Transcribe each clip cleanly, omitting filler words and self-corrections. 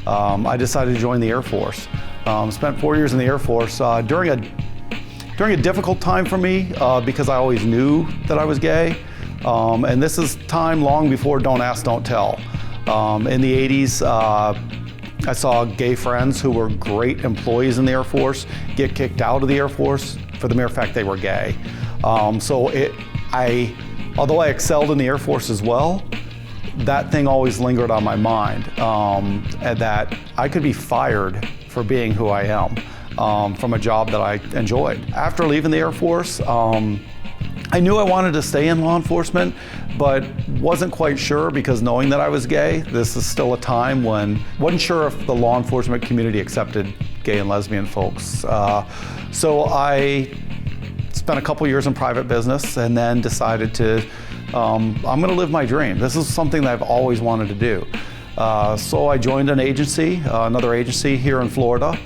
I decided to join the Air Force. Spent 4 years in the Air Force during a difficult time for me because I always knew that I was gay. And this is time long before Don't Ask, Don't Tell. In the 80s, I saw gay friends who were great employees in the Air Force get kicked out of the Air Force for the mere fact they were gay. Although I excelled in the Air Force as well, that thing always lingered on my mind, and that I could be fired for being who I am from a job that I enjoyed. After leaving the Air Force, I knew I wanted to stay in law enforcement, but wasn't quite sure because knowing that I was gay, this is still a time when wasn't sure if the law enforcement community accepted gay and lesbian folks. So I spent a couple years in private business and then decided to, I'm gonna live my dream. This is something that I've always wanted to do. So I joined an agency, another agency here in Florida.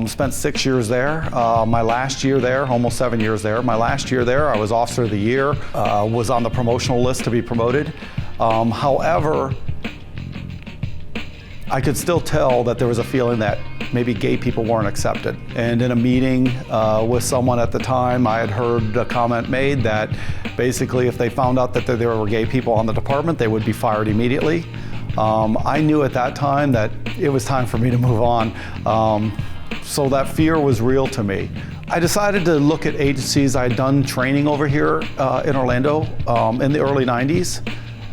Spent 6 years there. My last year there, almost 7 years there. My last year there, I was Officer of the Year, was on the promotional list to be promoted. However, I could still tell that there was a feeling that maybe gay people weren't accepted. And in a meeting with someone at the time, I had heard a comment made that basically if they found out that there were gay people on the department, they would be fired immediately. I knew at that time that it was time for me to move on. So that fear was real to me. I decided to look at agencies. I had done training over here in Orlando in the early 90s.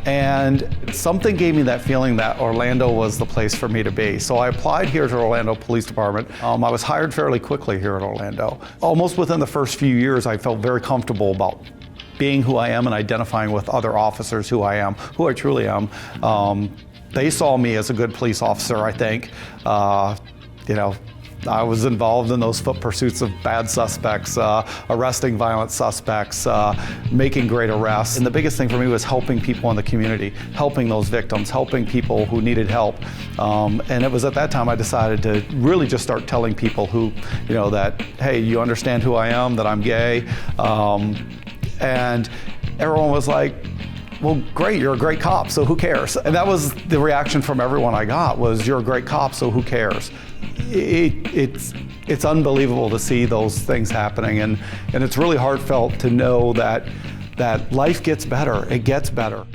And something gave me that feeling that Orlando was the place for me to be. So I applied here to Orlando Police Department. I was hired fairly quickly here in Orlando. Almost within the first few years, I felt very comfortable about being who I am and identifying with other officers who I am, who I truly am. They saw me as a good police officer, I think. I was involved in those foot pursuits of bad suspects, arresting violent suspects, making great arrests. And the biggest thing for me was helping people in the community, helping those victims, helping people who needed help. And it was at that time I decided to really just start telling people who, that, hey, you understand who I am, that I'm gay. And everyone was like, well, great, you're a great cop, so who cares? And that was the reaction from everyone I got was, you're a great cop, so who cares? It's unbelievable to see those things happening, and it's really heartfelt to know that life gets better, it gets better.